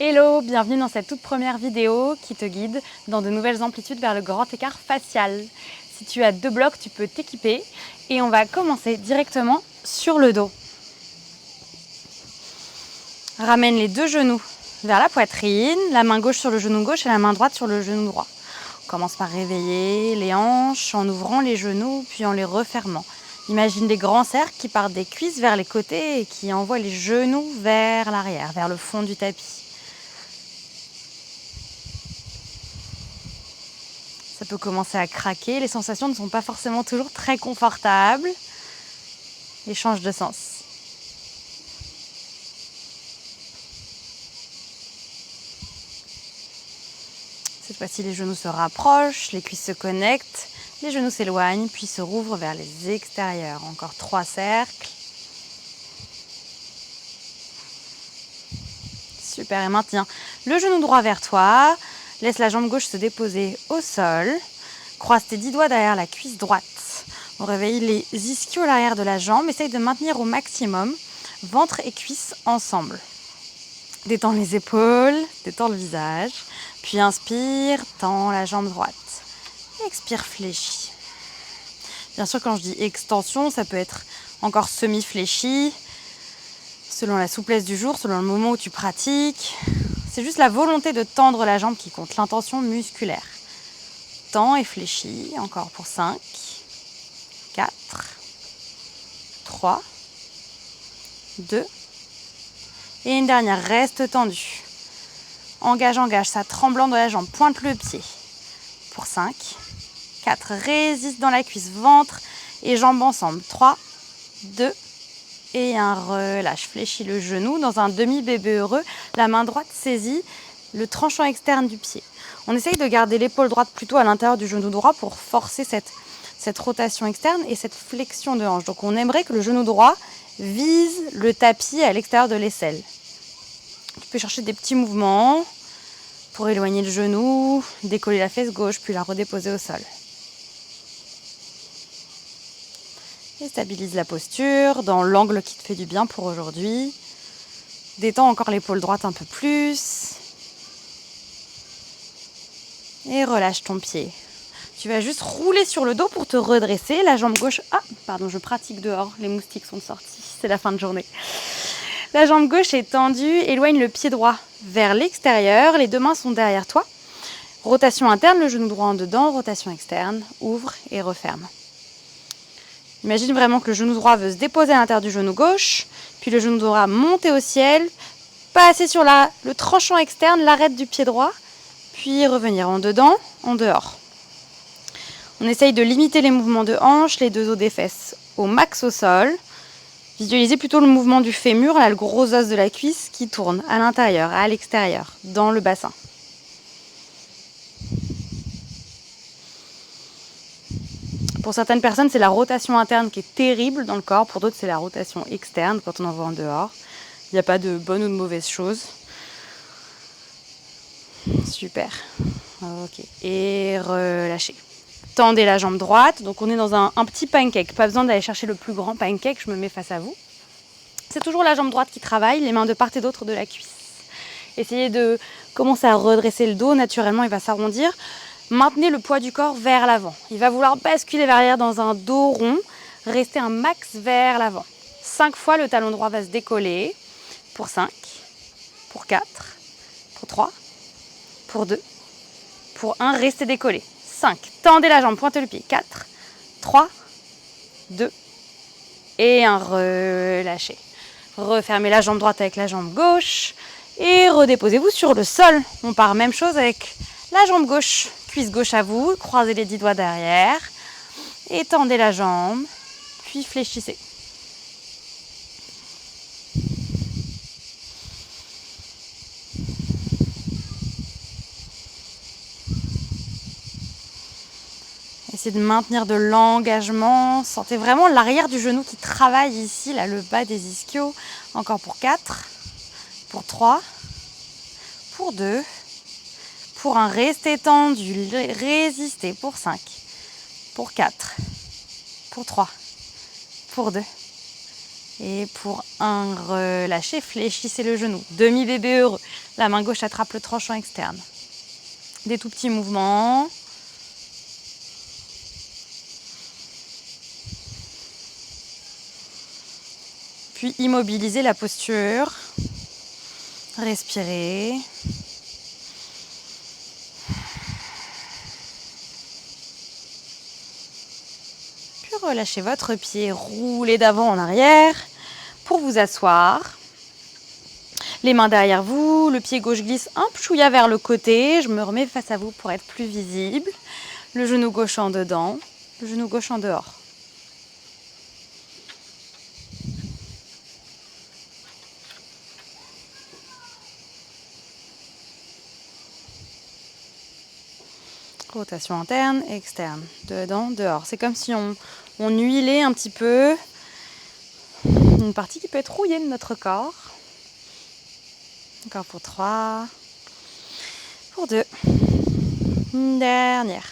Hello, bienvenue dans cette toute première vidéo qui te guide dans de nouvelles amplitudes vers le grand écart facial. Si tu as 2 blocs, tu peux t'équiper et on va commencer directement sur le dos. Ramène les 2 genoux vers la poitrine, la main gauche sur le genou gauche et la main droite sur le genou droit. On commence par réveiller les hanches en ouvrant les genoux puis en les refermant. Imagine des grands cercles qui partent des cuisses vers les côtés et qui envoient les genoux vers l'arrière, vers le fond du tapis. Ça peut commencer à craquer, les sensations ne sont pas forcément toujours très confortables et changent de sens. Cette fois-ci, les genoux se rapprochent, les cuisses se connectent, les genoux s'éloignent, puis se rouvrent vers les extérieurs. Encore 3 cercles. Super, et maintiens le genou droit vers toi. Laisse la jambe gauche se déposer au sol. Croise tes 10 doigts derrière la cuisse droite. On réveille les ischios à l'arrière de la jambe. Essaye de maintenir au maximum ventre et cuisses ensemble. Détends les épaules, détends le visage. Puis inspire, tends la jambe droite. Expire, fléchis. Bien sûr, quand je dis extension, ça peut être encore semi-fléchi, selon la souplesse du jour, selon le moment où tu pratiques. C'est juste la volonté de tendre la jambe qui compte, l'intention musculaire. Tends et fléchis, encore pour 5, 4, 3, 2, et une dernière, reste tendu. Engage, ça tremblant de la jambe, pointe le pied. Pour 5, 4, résiste dans la cuisse, ventre et jambes ensemble. 3, 2, et un relâche. Fléchis le genou dans un demi-bébé heureux. La main droite saisit le tranchant externe du pied. On essaye de garder l'épaule droite plutôt à l'intérieur du genou droit pour forcer cette rotation externe et cette flexion de hanche. Donc on aimerait que le genou droit vise le tapis à l'extérieur de l'aisselle. Tu peux chercher des petits mouvements pour éloigner le genou, décoller la fesse gauche, puis la redéposer au sol. Et stabilise la posture dans l'angle qui te fait du bien pour aujourd'hui. Détends encore l'épaule droite un peu plus. Et relâche ton pied. Tu vas juste rouler sur le dos pour te redresser. La jambe gauche... Ah, pardon, je pratique dehors. Les moustiques sont sortis. C'est la fin de journée. La jambe gauche est tendue. Éloigne le pied droit vers l'extérieur. Les 2 mains sont derrière toi. Rotation interne, le genou droit en dedans. Rotation externe. Ouvre et referme. Imagine vraiment que le genou droit veut se déposer à l'intérieur du genou gauche. Puis le genou droit monter au ciel. Passer sur le tranchant externe, l'arête du pied droit. Puis revenir en dedans, en dehors. On essaye de limiter les mouvements de hanche, les 2 os des fesses au max au sol. Visualisez plutôt le mouvement du fémur, là, le gros os de la cuisse qui tourne à l'intérieur, à l'extérieur, dans le bassin. Pour certaines personnes, c'est la rotation interne qui est terrible dans le corps. Pour d'autres, c'est la rotation externe quand on en voit en dehors. Il n'y a pas de bonne ou de mauvaise chose. Super. Ok. Et relâchez. Tendez la jambe droite. Donc on est dans un petit pancake. Pas besoin d'aller chercher le plus grand pancake. Je me mets face à vous. C'est toujours la jambe droite qui travaille, les mains de part et d'autre de la cuisse. Essayez de commencer à redresser le dos. Naturellement, il va s'arrondir. Maintenez le poids du corps vers l'avant. Il va vouloir basculer vers l'arrière dans un dos rond. Restez un max vers l'avant. 5 fois, le talon droit va se décoller. Pour 5, pour 4, pour 3, pour 2, pour 1, restez décollé. 5, tendez la jambe, pointez le pied. 4, 3, 2, et 1, relâchez. Refermez la jambe droite avec la jambe gauche et redéposez-vous sur le sol. On part même chose avec la jambe gauche. Cuisse gauche à vous, croisez les 10 doigts derrière, étendez la jambe, puis fléchissez. Essayez de maintenir de l'engagement. Sentez vraiment l'arrière du genou qui travaille ici, là, le bas des ischios. Encore pour 4, pour 3, pour 2, pour 1. Restez tendu, résistez pour 5, pour 4, pour 3, pour 2, Et pour un relâcher, fléchissez le genou. Demi-bébé heureux. La main gauche attrape le tranchant externe. Des tout petits mouvements. Puis immobilisez la posture. Respirez. Puis relâchez votre pied, roulez d'avant en arrière pour vous asseoir. Les mains derrière vous, le pied gauche glisse un chouïa vers le côté. Je me remets face à vous pour être plus visible. Le genou gauche en dedans, le genou gauche en dehors. Rotation interne, externe, dedans, dehors. C'est comme si on huilait un petit peu une partie qui peut être rouillée de notre corps. Encore pour 3, pour 2, une dernière.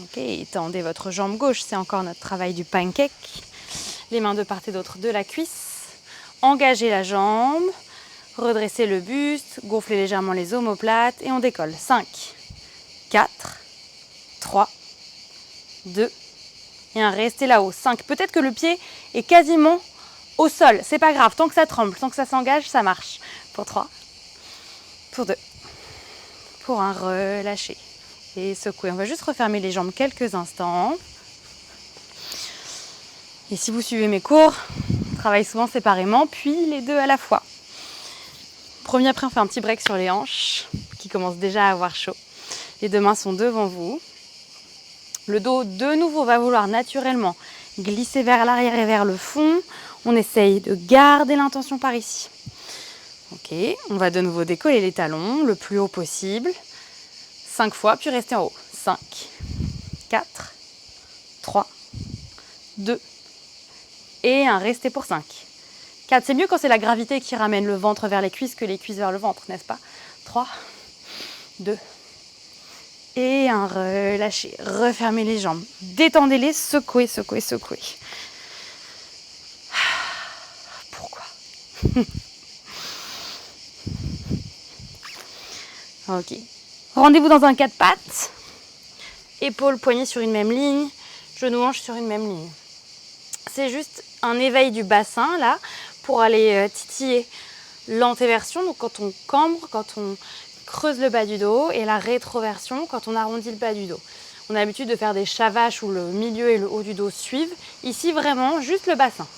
Ok, tendez votre jambe gauche, c'est encore notre travail du pancake. Les mains de part et d'autre de la cuisse. Engagez la jambe, redressez le buste, gonflez légèrement les omoplates et on décolle. 5, 4, 3, 2, et restez là-haut. 5, peut-être que le pied est quasiment au sol, c'est pas grave, tant que ça tremble, tant que ça s'engage, ça marche. Pour 3, pour 2, pour 1, relâchez et secouez. On va juste refermer les jambes quelques instants. Et si vous suivez mes cours, on travaille souvent séparément, puis les deux à la fois. Premier, après, on fait un petit break sur les hanches, qui commencent déjà à avoir chaud. Les deux mains sont devant vous. Le dos, de nouveau, va vouloir naturellement glisser vers l'arrière et vers le fond. On essaye de garder l'intention par ici. Ok, on va de nouveau décoller les talons le plus haut possible. 5 fois, puis restez en haut. 5, 4, 3, 2, et 1. Restez pour 5. 4, c'est mieux quand c'est la gravité qui ramène le ventre vers les cuisses que les cuisses vers le ventre, n'est-ce pas? 3, 2, et 1. Relâchez, refermez les jambes. Détendez-les, secouez, secouez, secouez. Pourquoi? Ok. Rendez-vous dans un 4 pattes. Épaules, poignets sur une même ligne. Genoux, hanches sur une même ligne. C'est juste un éveil du bassin, là, pour aller titiller l'antéversion. Donc quand on cambre, quand on creuse le bas du dos. Et la rétroversion, quand on arrondit le bas du dos. On a l'habitude de faire des chavaches où le milieu et le haut du dos suivent. Ici, vraiment, juste le bassin.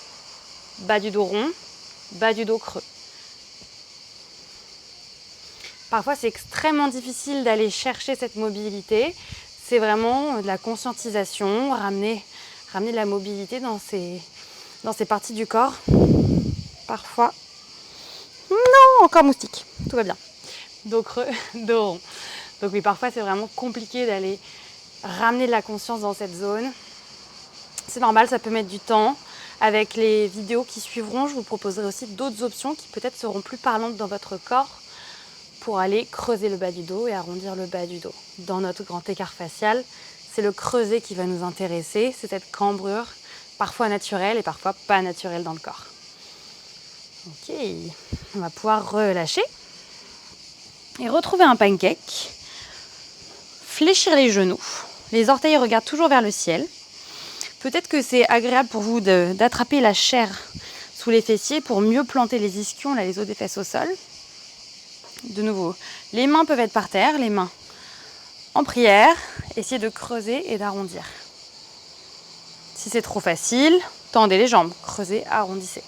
Bas du dos rond, bas du dos creux. Parfois, c'est extrêmement difficile d'aller chercher cette mobilité. C'est vraiment de la conscientisation, ramener de la mobilité dans ces parties du corps. Parfois. Non, encore moustique. Tout va bien. Dos creux, dos rond. Donc oui, parfois, c'est vraiment compliqué d'aller ramener de la conscience dans cette zone. C'est normal, ça peut mettre du temps. Avec les vidéos qui suivront, je vous proposerai aussi d'autres options qui peut-être seront plus parlantes dans votre corps pour aller creuser le bas du dos et arrondir le bas du dos. Dans notre grand écart facial, c'est le creuset qui va nous intéresser, c'est cette cambrure, parfois naturelle et parfois pas naturelle dans le corps. Ok, on va pouvoir relâcher et retrouver un pancake. Fléchir les genoux, les orteils regardent toujours vers le ciel. Peut-être que c'est agréable pour vous d'attraper la chair sous les fessiers pour mieux planter les ischions, là, les os des fesses au sol. De nouveau, les mains peuvent être par terre, les mains en prière. Essayez de creuser et d'arrondir. Si c'est trop facile, tendez les jambes, creusez, arrondissez.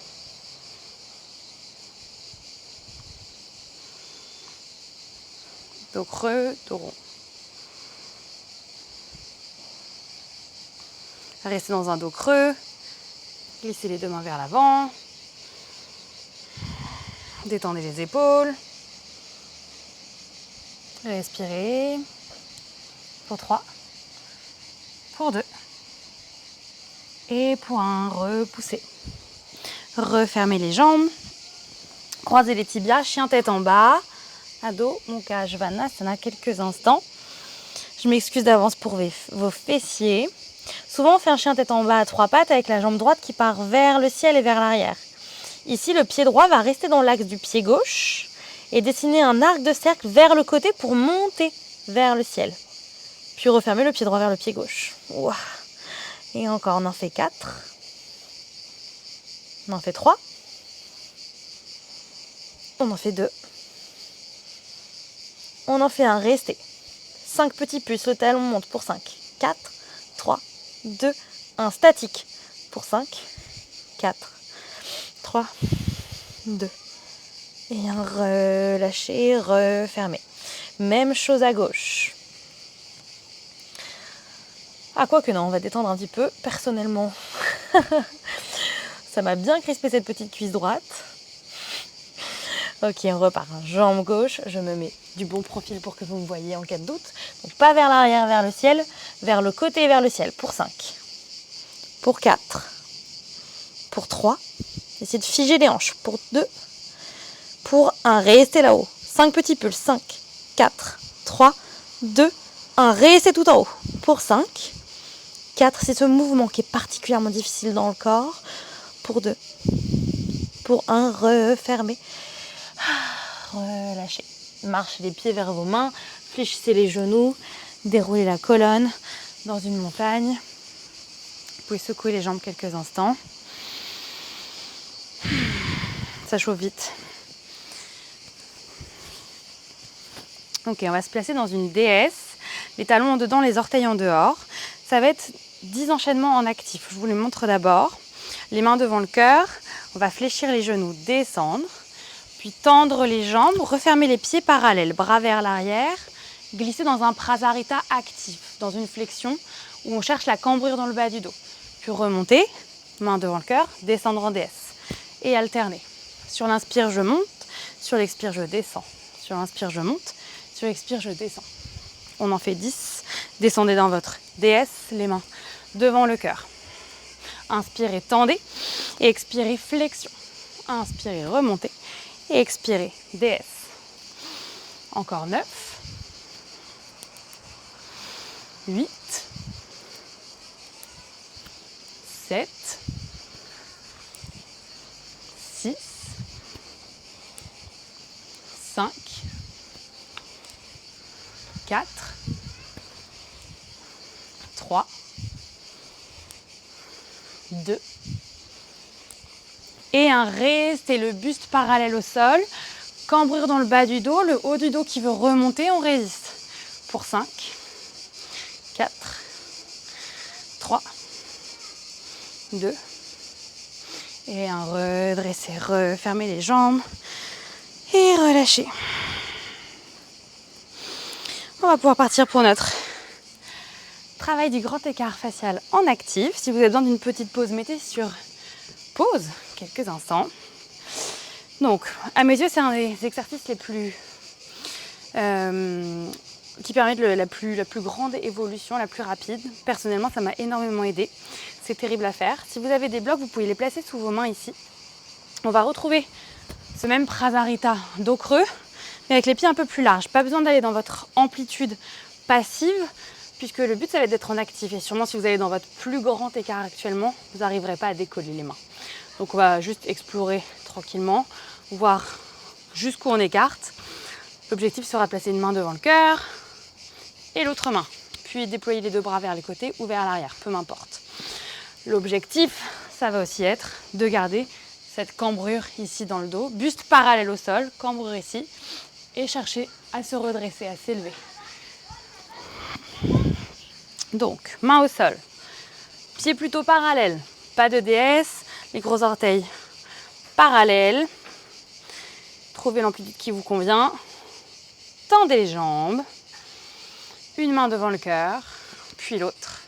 Dos creux, dos rond. Restez dans un dos creux. Glissez les deux mains vers l'avant. Détendez les épaules. Respirez. Pour 3. Pour 2. Et pour 1, repoussez. Refermez les jambes. Croisez les tibias, chien tête en bas. Adho Mukha Svanasana quelques instants. Je m'excuse d'avance pour vos fessiers. Souvent, on fait un chien tête en bas à 3 pattes avec la jambe droite qui part vers le ciel et vers l'arrière. Ici, le pied droit va rester dans l'axe du pied gauche et dessiner un arc de cercle vers le côté pour monter vers le ciel. Puis refermer le pied droit vers le pied gauche. Ouah. Et encore, on en fait 4. On en fait 3. On en fait 2. On en fait un resté. 5 petits puces, le talon monte pour 5. 4, 3, 2, 1 statique pour 5. 4, 3, 2. Et un relâché, refermé. Même chose à gauche. Ah, quoi que non, on va détendre un petit peu. Personnellement, ça m'a bien crispé cette petite cuisse droite. Ok, on repart. Jambe gauche, je me mets du bon profil pour que vous me voyez en cas de doute. Donc pas vers l'arrière, vers le ciel, vers le côté, vers le ciel. Pour 5. Pour 4. Pour 3. Essayez de figer les hanches. Pour 2. Pour 1. Restez là-haut. 5 petits pulses. 5, 4, 3, 2, 1. Restez tout en haut. Pour 5. 4. C'est ce mouvement qui est particulièrement difficile dans le corps. Pour 2. Pour 1. Refermez. Relâchez. Marchez les pieds vers vos mains. Fléchissez les genoux. Déroulez la colonne dans une montagne. Vous pouvez secouer les jambes quelques instants. Ça chauffe vite. Ok, on va se placer dans une déesse. Les talons en dedans, les orteils en dehors. Ça va être 10 enchaînements en actif. Je vous les montre d'abord. Les mains devant le cœur. On va fléchir les genoux, descendre. Puis tendre les jambes, refermer les pieds parallèles. Bras vers l'arrière. Glisser dans un prasarita actif, dans une flexion où on cherche la cambrure dans le bas du dos. Puis remonter, main devant le cœur, descendre en déesse. Et alterner. Sur l'inspire, je monte. Sur l'expire, je descends. Sur l'inspire, je monte. Sur l'expire, je descends. On en fait 10. Descendez dans votre déesse, les mains devant le cœur. Inspirez, tendez. Et expirez, flexion. Inspirez, remontez. Et expirez, déesse. Encore 9. 8. 7. 6. 5. 4. 3. 2. Et un restez le buste parallèle au sol. Cambrure dans le bas du dos, le haut du dos qui veut remonter, on résiste. Pour 5, 4, 3, 2. Et un redresser, refermer les jambes et relâcher. On va pouvoir partir pour notre travail du grand écart facial en actif. Si vous avez besoin d'une petite pause, mettez sur pause quelques instants. Donc, à mes yeux, c'est un des exercices les plus qui permet la plus grande évolution, la plus rapide. Personnellement, ça m'a énormément aidé. C'est terrible à faire. Si vous avez des blocs, vous pouvez les placer sous vos mains ici. On va retrouver ce même prasarita dos creux, mais avec les pieds un peu plus larges. Pas besoin d'aller dans votre amplitude passive, puisque le but, ça va être d'être en actif. Et sûrement, si vous allez dans votre plus grand écart actuellement, vous n'arriverez pas à décoller les mains. Donc, on va juste explorer tranquillement, voir jusqu'où on écarte. L'objectif sera de placer une main devant le cœur et l'autre main. Puis déployer les deux bras vers les côtés ou vers l'arrière, peu m'importe. L'objectif, ça va aussi être de garder cette cambrure ici dans le dos. Buste parallèle au sol, cambrure ici. Et chercher à se redresser, à s'élever. Donc, main au sol. Pieds plutôt parallèles. Pas de déesse. Les gros orteils parallèles. Trouvez l'amplitude qui vous convient. Tendez les jambes. Une main devant le cœur, puis l'autre.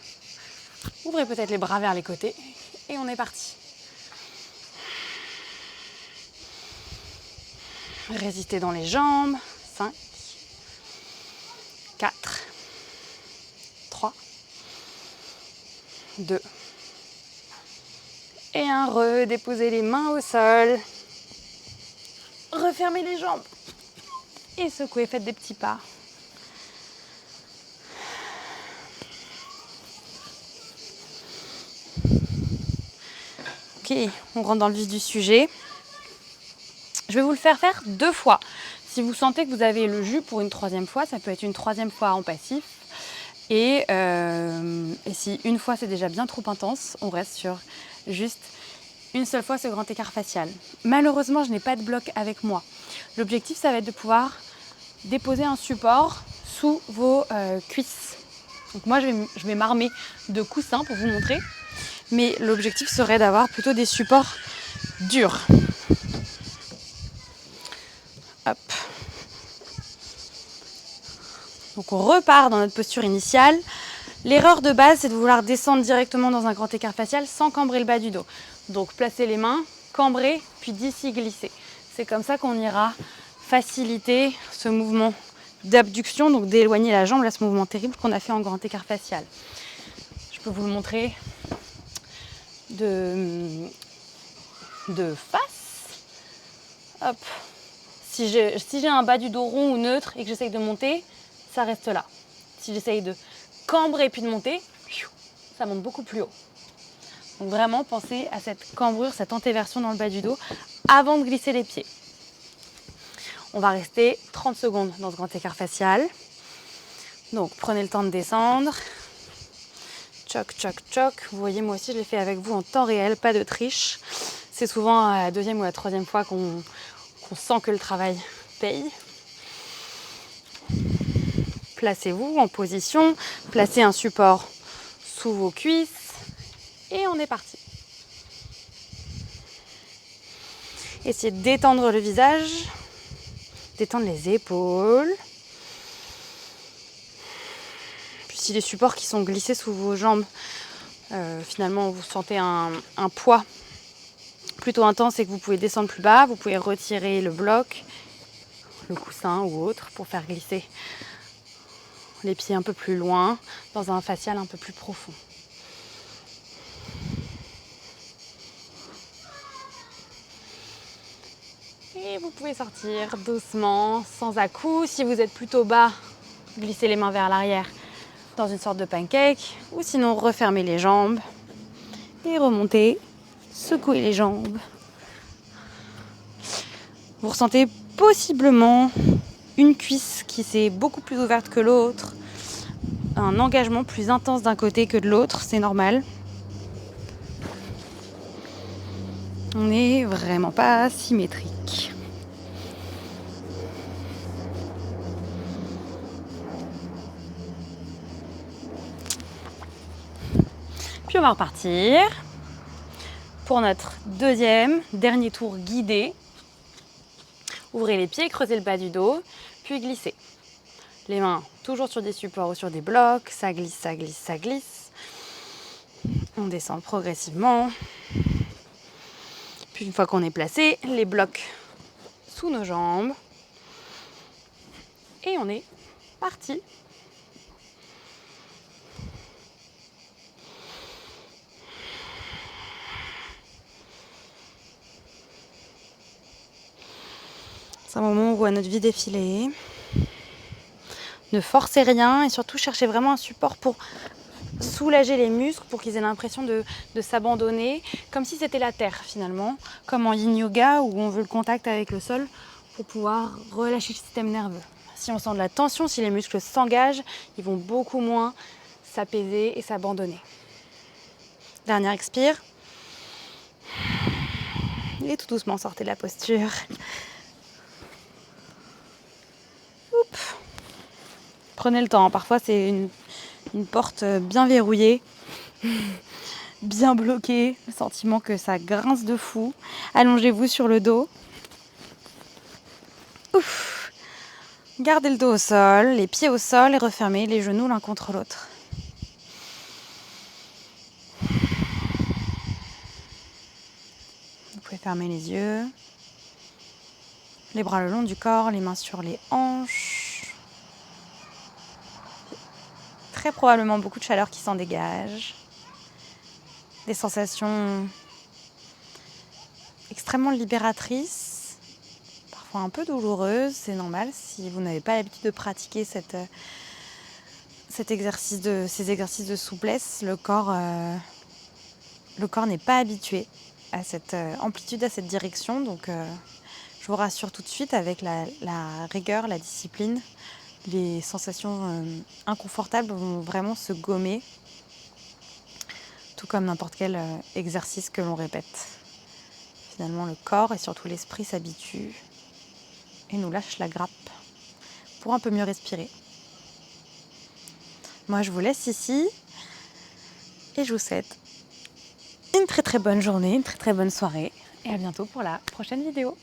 Ouvrez peut-être les bras vers les côtés et on est parti. Résistez dans les jambes. 5, 4, 3, 2. Et un redéposez les mains au sol. Refermez les jambes. Et secouez, faites des petits pas. Ok, on rentre dans le vif du sujet. Je vais vous le faire 2 fois. Si vous sentez que vous avez le jus pour une 3e fois, ça peut être une 3e fois en passif. Et si une fois c'est déjà bien trop intense, on reste sur juste une seule fois ce grand écart facial. Malheureusement, je n'ai pas de bloc avec moi. L'objectif, ça va être de pouvoir déposer un support sous vos cuisses. Donc moi, je vais m'armer de coussins pour vous montrer. Mais l'objectif serait d'avoir plutôt des supports durs. Hop. Donc on repart dans notre posture initiale. L'erreur de base, c'est de vouloir descendre directement dans un grand écart facial sans cambrer le bas du dos. Donc placer les mains, cambrer, puis d'ici glisser. C'est comme ça qu'on ira faciliter ce mouvement d'abduction, donc d'éloigner la jambe, là, ce mouvement terrible qu'on a fait en grand écart facial. Je peux vous le montrer de face. Hop. Si j'ai un bas du dos rond ou neutre et que j'essaye de monter, ça reste là. Si j'essaye de cambrer puis de monter, ça monte beaucoup plus haut. Donc vraiment, pensez à cette cambrure, cette antéversion dans le bas du dos avant de glisser les pieds. On va rester 30 secondes dans ce grand écart facial. Donc prenez le temps de descendre. Choc, choc, choc. Vous voyez, moi aussi, je l'ai fait avec vous en temps réel, pas de triche. C'est souvent à la 2e ou la 3e fois qu'on sent que le travail paye. Placez-vous en position, placez un support sous vos cuisses et on est parti. Essayez de détendre le visage, détendre les épaules. Puis si les supports qui sont glissés sous vos jambes, finalement vous sentez un poids plutôt intense et que vous pouvez descendre plus bas, vous pouvez retirer le bloc, le coussin ou autre pour faire glisser les pieds un peu plus loin dans un facial un peu plus profond. Et vous pouvez sortir doucement, sans à-coups. Si vous êtes plutôt bas, glissez les mains vers l'arrière dans une sorte de pancake. Ou sinon, refermez les jambes et remontez, secouez les jambes. Vous ressentez possiblement une cuisse qui s'est beaucoup plus ouverte que l'autre, un engagement plus intense d'un côté que de l'autre, c'est normal. On n'est vraiment pas symétrique. Puis on va repartir pour notre dernier tour guidé. Ouvrez les pieds, creusez le bas du dos, puis glissez. Les mains toujours sur des supports ou sur des blocs, ça glisse, ça glisse, ça glisse. On descend progressivement. Puis une fois qu'on est placé, les blocs sous nos jambes. Et on est parti. C'est un moment où on voit notre vie défiler. Ne forcez rien et surtout cherchez vraiment un support pour soulager les muscles, pour qu'ils aient l'impression de s'abandonner, comme si c'était la terre finalement, comme en yin yoga où on veut le contact avec le sol pour pouvoir relâcher le système nerveux. Si on sent de la tension, si les muscles s'engagent, ils vont beaucoup moins s'apaiser et s'abandonner. Dernière expire. Et tout doucement, sortez de la posture. Oups. Prenez le temps, parfois c'est une porte bien verrouillée, bien bloquée, le sentiment que ça grince de fou. Allongez-vous sur le dos. Ouf. Gardez le dos au sol, les pieds au sol et refermez les genoux l'un contre l'autre. Vous pouvez fermer les yeux. Les bras le long du corps, les mains sur les hanches. Très probablement beaucoup de chaleur qui s'en dégage. Des sensations extrêmement libératrices, parfois un peu douloureuses, c'est normal si vous n'avez pas l'habitude de pratiquer ces exercices de souplesse. Le corps n'est pas habitué. à cette amplitude, à cette direction. Donc je vous rassure tout de suite, avec la rigueur, la discipline, les sensations inconfortables vont vraiment se gommer, tout comme n'importe quel exercice que l'on répète. Finalement, le corps et surtout l'esprit s'habituent et nous lâche la grappe pour un peu mieux respirer. Moi, je vous laisse ici et je vous souhaite une très très bonne journée, une très très bonne soirée et à bientôt pour la prochaine vidéo.